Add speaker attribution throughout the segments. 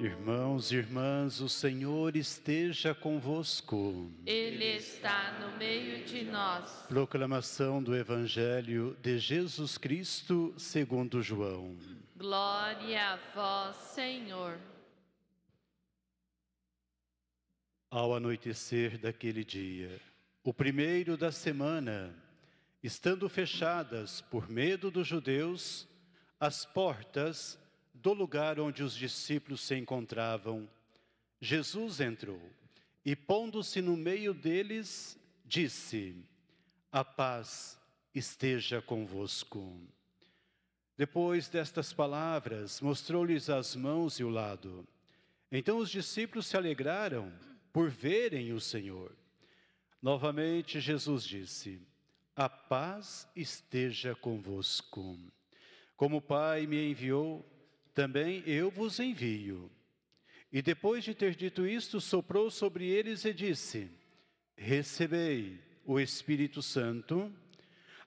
Speaker 1: Irmãos e irmãs, o Senhor esteja convosco.
Speaker 2: Ele está no meio de nós.
Speaker 1: Proclamação do Evangelho de Jesus Cristo segundo João.
Speaker 2: Glória a vós, Senhor.
Speaker 1: Ao anoitecer daquele dia, o primeiro da semana, estando fechadas por medo dos judeus, as portas do lugar onde os discípulos se encontravam, Jesus entrou e, pondo-se no meio deles, disse: "A paz esteja convosco." Depois destas palavras, mostrou-lhes as mãos e o lado. Então os discípulos se alegraram por verem o Senhor. Novamente Jesus disse: "A paz esteja convosco. Como o Pai me enviou, também eu vos envio." E depois de ter dito isto, soprou sobre eles e disse: "Recebei o Espírito Santo.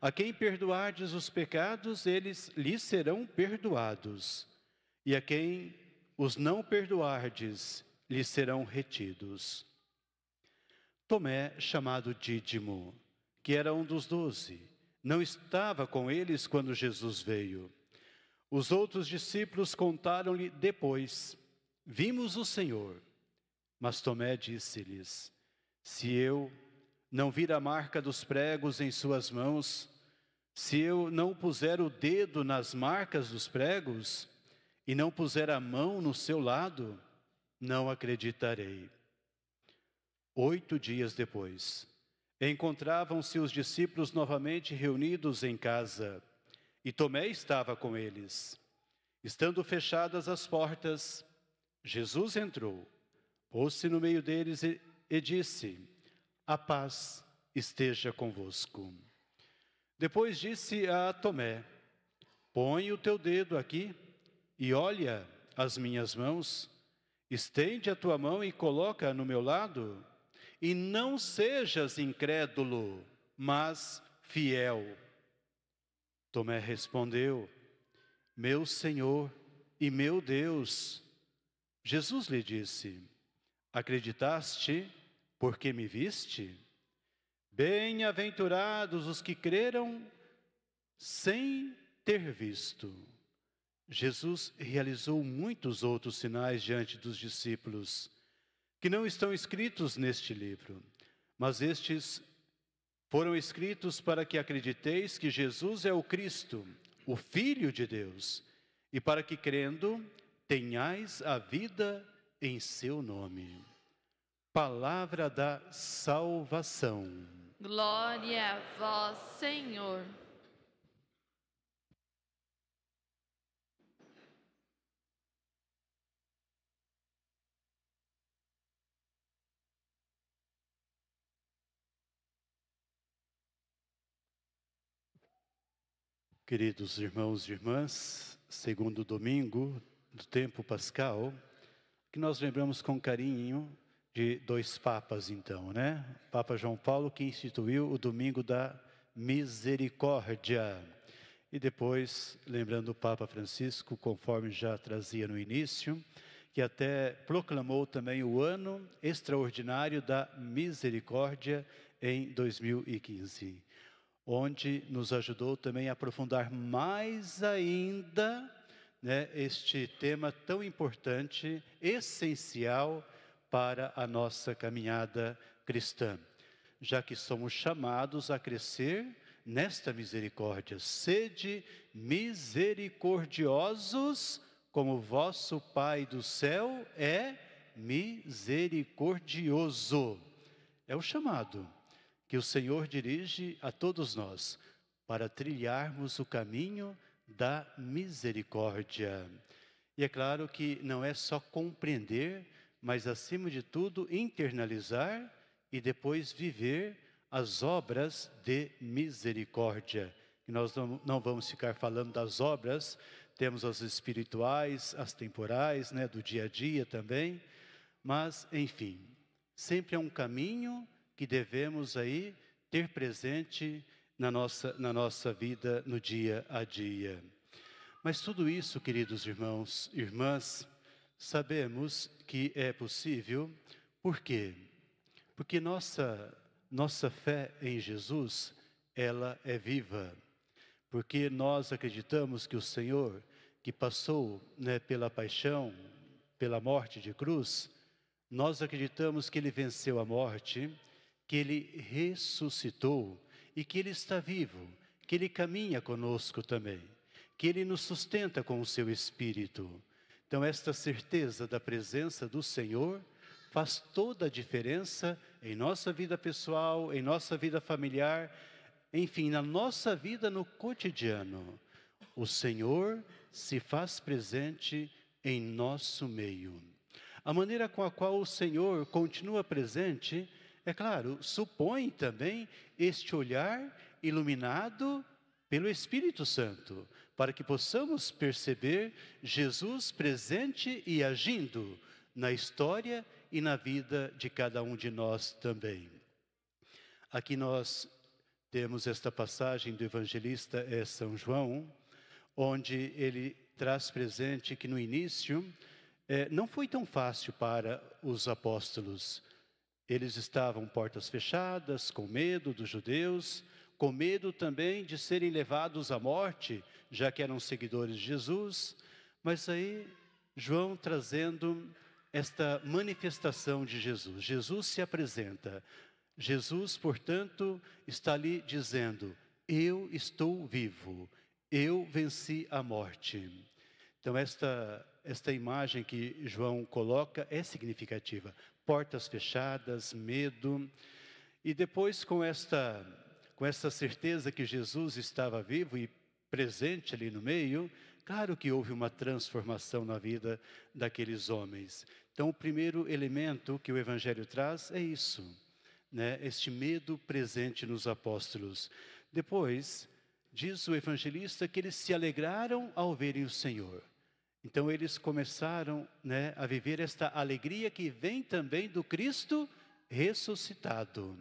Speaker 1: A quem perdoardes os pecados, eles lhes serão perdoados. E a quem os não perdoardes, lhes serão retidos." Tomé, chamado Dídimo, que era um dos 12, não estava com eles quando Jesus veio. Os outros discípulos contaram-lhe depois: "Vimos o Senhor." Mas Tomé disse-lhes: "Se eu não vir a marca dos pregos em suas mãos, se eu não puser o dedo nas marcas dos pregos, e não puser a mão no seu lado, não acreditarei." 8 dias depois, encontravam-se os discípulos novamente reunidos em casa, e Tomé estava com eles. Estando fechadas as portas, Jesus entrou, pôs-se no meio deles e disse: "A paz esteja convosco." Depois disse a Tomé: "Põe o teu dedo aqui e olha as minhas mãos. Estende a tua mão e coloca no meu lado. E não sejas incrédulo, mas fiel." Tomé respondeu: "Meu Senhor e meu Deus." Jesus lhe disse: "Acreditaste porque me viste? Bem-aventurados os que creram sem ter visto." Jesus realizou muitos outros sinais diante dos discípulos, que não estão escritos neste livro, mas estes foram escritos para que acrediteis que Jesus é o Cristo, o Filho de Deus, e para que, crendo, tenhais a vida em seu nome. Palavra da salvação.
Speaker 2: Glória a vós, Senhor.
Speaker 1: Queridos irmãos e irmãs, segundo domingo do tempo pascal, que nós lembramos com carinho de 2 papas então, né? Papa João Paulo, que instituiu o domingo da misericórdia. E depois, lembrando o Papa Francisco, conforme já trazia no início, que até proclamou também o ano extraordinário da misericórdia em 2015. Onde nos ajudou também a aprofundar mais ainda, né, este tema tão importante, essencial para a nossa caminhada cristã, já que somos chamados a crescer nesta misericórdia. Sede misericordiosos, como vosso Pai do céu é misericordioso. É o chamado que o Senhor dirige a todos nós, para trilharmos o caminho da misericórdia. E é claro que não é só compreender, mas acima de tudo internalizar e depois viver as obras de misericórdia. E nós não vamos ficar falando das obras, temos as espirituais, as temporais, né, do dia a dia também, mas enfim, sempre é um caminho que devemos aí ter presente na nossa vida, no dia a dia. Mas tudo isso, queridos irmãos e irmãs, Sabemos que é possível, por quê? Porque nossa fé em Jesus, ela é viva. Porque nós acreditamos que o Senhor, que passou, né, pela paixão, pela morte de cruz, nós acreditamos que Ele venceu a morte, que Ele ressuscitou e que Ele está vivo, que Ele caminha conosco também, que Ele nos sustenta com o seu Espírito. Então, esta certeza da presença do Senhor faz toda a diferença em nossa vida pessoal, em nossa vida familiar, enfim, na nossa vida no cotidiano. O Senhor se faz presente em nosso meio. A maneira com a qual o Senhor continua presente, é claro, supõe também este olhar iluminado pelo Espírito Santo, para que possamos perceber Jesus presente e agindo na história e na vida de cada um de nós também. Aqui nós temos esta passagem do evangelista São João, onde ele traz presente que no início não foi tão fácil para os apóstolos. Eles estavam portas fechadas, com medo dos judeus, com medo também de serem levados à morte, já que eram seguidores de Jesus. Mas aí, João trazendo esta manifestação de Jesus. Jesus se apresenta. Jesus, portanto, está ali dizendo: eu estou vivo, eu venci a morte. Então, esta imagem que João coloca é significativa. Portas fechadas, medo. E depois, com esta certeza que Jesus estava vivo e presente ali no meio, claro que houve uma transformação na vida daqueles homens. Então, o primeiro elemento que o Evangelho traz é isso, né? Este medo presente nos apóstolos. Depois, diz o evangelista que eles se alegraram ao verem o Senhor. Então, eles começaram, né, a viver esta alegria que vem também do Cristo ressuscitado.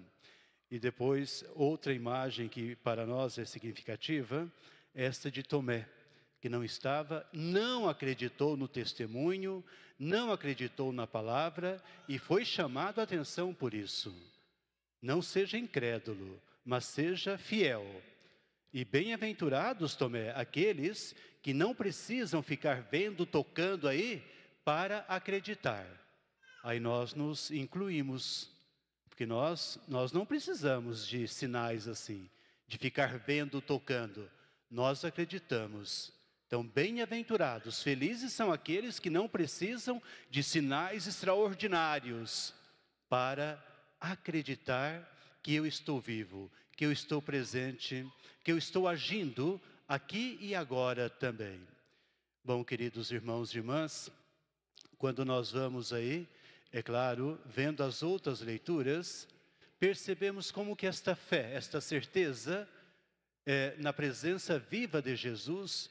Speaker 1: E depois, outra imagem que para nós é significativa, esta de Tomé, que não acreditou no testemunho, não acreditou na palavra e foi chamado a atenção por isso. Não seja incrédulo, mas seja fiel. E bem-aventurados, Tomé, aqueles que não precisam ficar vendo, tocando aí, para acreditar. Aí nós nos incluímos, porque nós não precisamos de sinais assim, de ficar vendo, tocando. Nós acreditamos. Então, bem-aventurados, felizes são aqueles que não precisam de sinais extraordinários para acreditar que eu estou vivo, que eu estou presente, que eu estou agindo aqui e agora também. Bom, queridos irmãos e irmãs, quando nós vamos aí, é claro, vendo as outras leituras, percebemos como que esta fé, esta certeza, na presença viva de Jesus,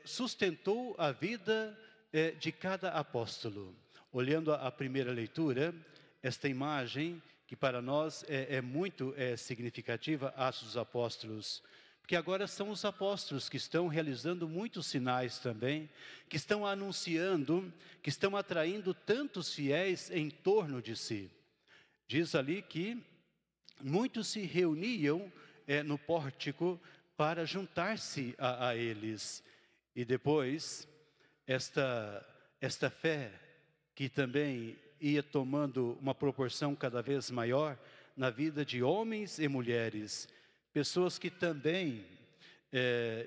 Speaker 1: sustentou a vida de cada apóstolo. Olhando a primeira leitura, esta imagem, que para nós é muito significativa, Atos dos Apóstolos, porque agora são os apóstolos que estão realizando muitos sinais também, que estão anunciando, que estão atraindo tantos fiéis em torno de si. Diz ali que muitos se reuniam no pórtico para juntar-se a eles. E depois, esta fé que também ia tomando uma proporção cada vez maior na vida de homens e mulheres, pessoas que também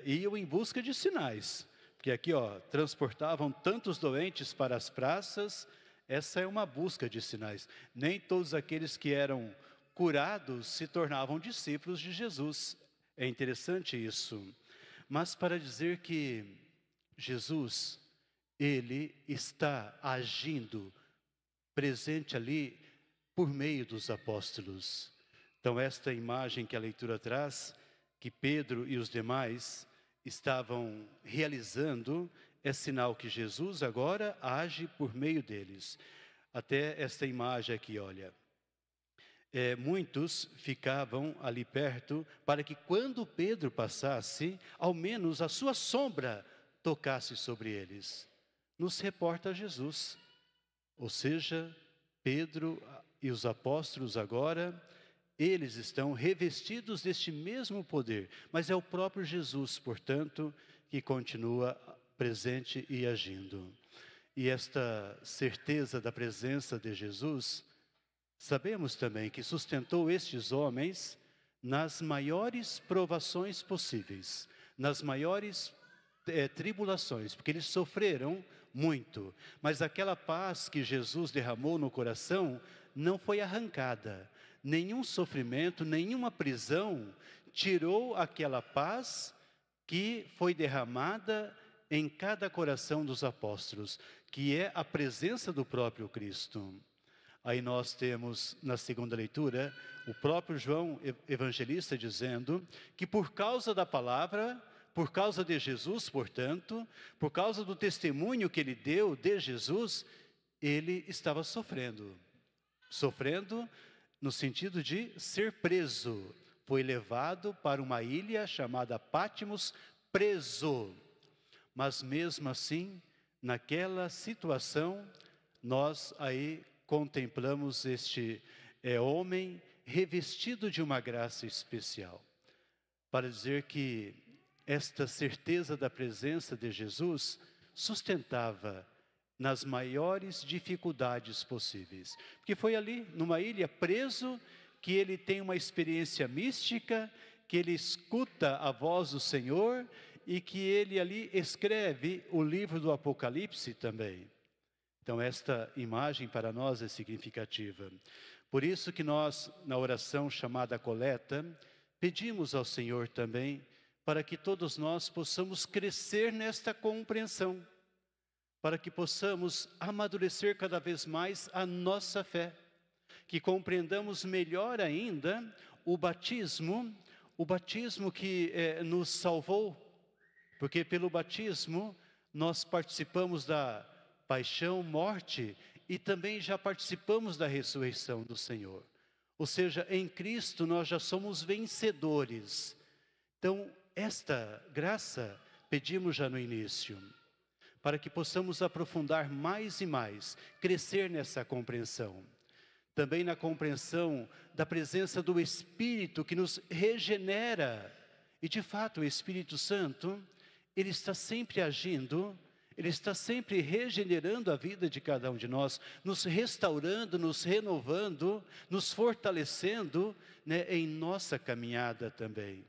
Speaker 1: iam em busca de sinais, porque aqui transportavam tantos doentes para as praças. Essa é uma busca de sinais. Nem todos aqueles que eram curados se tornavam discípulos de Jesus. É interessante isso. Mas para dizer que Jesus, Ele está agindo, presente ali por meio dos apóstolos. Então, esta imagem que a leitura traz, que Pedro e os demais estavam realizando, é sinal que Jesus agora age por meio deles. Até esta imagem aqui, olha. Muitos ficavam ali perto para que quando Pedro passasse, ao menos a sua sombra tocasse sobre eles. nos reporta a Jesus. Ou seja, Pedro e os apóstolos agora, eles estão revestidos deste mesmo poder, mas é o próprio Jesus, portanto, que continua presente e agindo. E esta certeza da presença de Jesus, sabemos também que sustentou estes homens nas maiores provações possíveis, nas maiores tribulações, porque eles sofreram muito, mas aquela paz que Jesus derramou no coração não foi arrancada. Nenhum sofrimento, nenhuma prisão tirou aquela paz que foi derramada em cada coração dos apóstolos, que é a presença do próprio Cristo. Aí nós temos, na segunda leitura, o próprio João evangelista dizendo que por causa da palavra, por causa de Jesus, portanto, por causa do testemunho que ele deu de Jesus, ele estava sofrendo. Sofrendo no sentido de ser preso. Foi levado para uma ilha chamada Pátimos, preso. Mas mesmo assim, naquela situação, nós aí contemplamos este homem revestido de uma graça especial. Para dizer que esta certeza da presença de Jesus sustentava nas maiores dificuldades possíveis. Porque foi ali, numa ilha, preso, que ele tem uma experiência mística, que ele escuta a voz do Senhor e que ele ali escreve o livro do Apocalipse também. Então esta imagem para nós é significativa. Por isso que nós, na oração chamada coleta, pedimos ao Senhor também para que todos nós possamos crescer nesta compreensão, para que possamos amadurecer cada vez mais a nossa fé, que compreendamos melhor ainda o batismo que nos salvou, porque pelo batismo nós participamos da paixão, morte e também já participamos da ressurreição do Senhor. Ou seja, em Cristo nós já somos vencedores. Então, esta graça pedimos já no início, para que possamos aprofundar mais e mais, crescer nessa compreensão. Também na compreensão da presença do Espírito que nos regenera. E de fato o Espírito Santo, ele está sempre agindo, ele está sempre regenerando a vida de cada um de nós, nos restaurando, nos renovando, nos fortalecendo, em nossa caminhada também.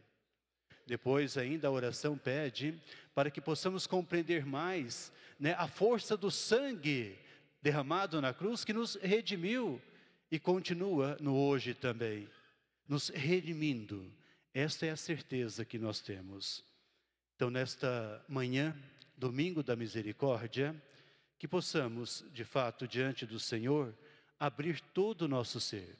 Speaker 1: Depois ainda a oração pede para que possamos compreender mais a força do sangue derramado na cruz que nos redimiu e continua no hoje também, nos redimindo. Esta é a certeza que nós temos. Então nesta manhã, domingo da misericórdia, que possamos de fato diante do Senhor abrir todo o nosso ser,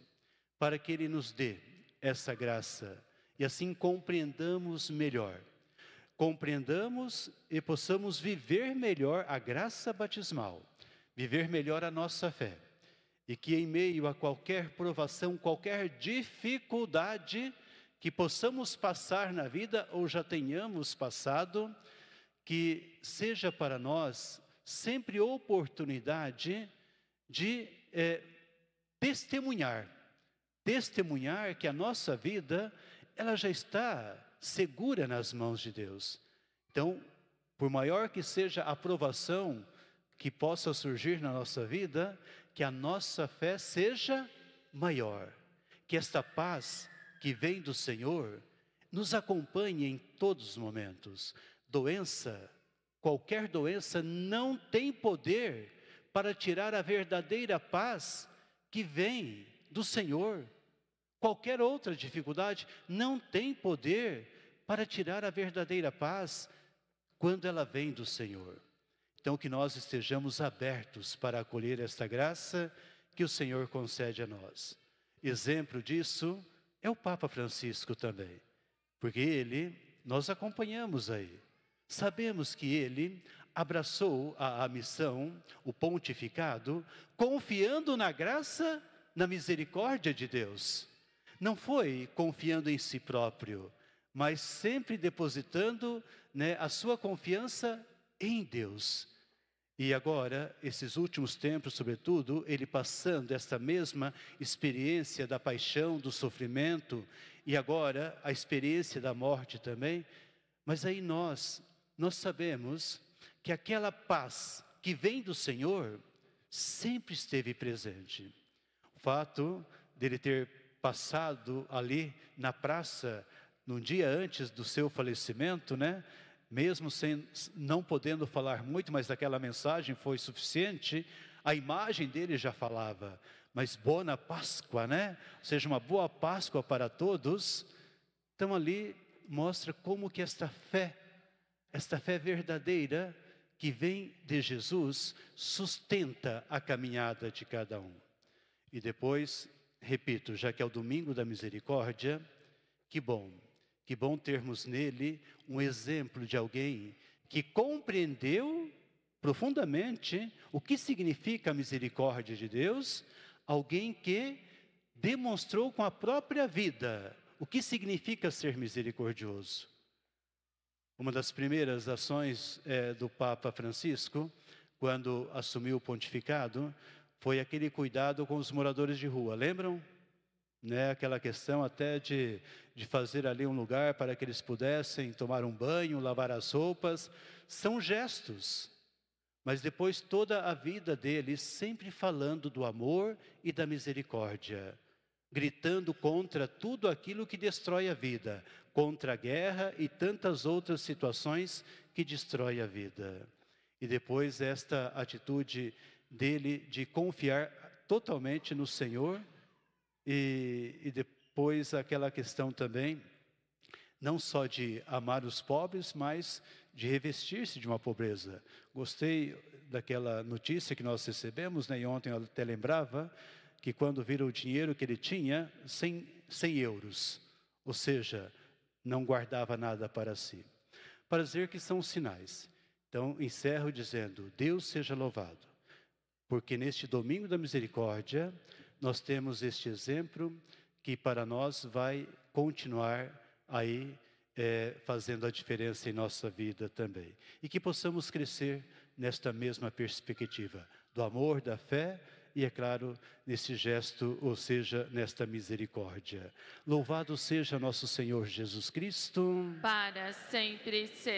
Speaker 1: para que Ele nos dê essa graça e assim compreendamos melhor. Compreendamos e possamos viver melhor a graça batismal, viver melhor a nossa fé. E que em meio a qualquer provação, qualquer dificuldade que possamos passar na vida ou já tenhamos passado, que seja para nós sempre oportunidade de testemunhar que a nossa vida ela já está segura nas mãos de Deus. Então, por maior que seja a provação que possa surgir na nossa vida, que a nossa fé seja maior, que esta paz que vem do Senhor nos acompanhe em todos os momentos. Qualquer doença não tem poder para tirar a verdadeira paz que vem do Senhor. Qualquer outra dificuldade não tem poder para tirar a verdadeira paz quando ela vem do Senhor. Então que nós estejamos abertos para acolher esta graça que o Senhor concede a nós. Exemplo disso é o Papa Francisco também, porque nós acompanhamos aí. Sabemos que ele abraçou a missão, o pontificado, confiando na graça, na misericórdia de Deus. Não foi confiando em si próprio, mas sempre depositando a sua confiança em Deus. E agora, esses últimos tempos, sobretudo, ele passando essa mesma experiência da paixão, do sofrimento, e agora a experiência da morte também. Mas aí nós sabemos que aquela paz que vem do Senhor sempre esteve presente. O fato dele ter passado ali na praça, num dia antes do seu falecimento, né? Mesmo não podendo falar muito, mas aquela mensagem foi suficiente, a imagem dele já falava, mas Bona Páscoa, né? Ou seja, uma boa Páscoa para todos. Então ali mostra como que esta fé verdadeira que vem de Jesus, sustenta a caminhada de cada um. E depois, repito, já que é o domingo da misericórdia, que bom termos nele um exemplo de alguém que compreendeu profundamente o que significa a misericórdia de Deus, alguém que demonstrou com a própria vida o que significa ser misericordioso. Uma das primeiras ações do Papa Francisco, quando assumiu o pontificado, foi aquele cuidado com os moradores de rua, lembram? Né, aquela questão até de fazer ali um lugar para que eles pudessem tomar um banho, lavar as roupas. São gestos, mas depois toda a vida deles sempre falando do amor e da misericórdia, gritando contra tudo aquilo que destrói a vida, contra a guerra e tantas outras situações que destrói a vida. E depois esta atitude dele de confiar totalmente no Senhor. E depois aquela questão também, não só de amar os pobres, mas de revestir-se de uma pobreza. Gostei daquela notícia que nós recebemos, né? E ontem eu até lembrava, que quando viram o dinheiro que ele tinha, 100 euros. Ou seja, não guardava nada para si. Para dizer que são sinais. Então, encerro dizendo, Deus seja louvado. Porque neste domingo da misericórdia, nós temos este exemplo que para nós vai continuar aí fazendo a diferença em nossa vida também. E que possamos crescer nesta mesma perspectiva, do amor, da fé e, é claro, nesse gesto, ou seja, nesta misericórdia. Louvado seja nosso Senhor Jesus Cristo.
Speaker 2: Para sempre ser.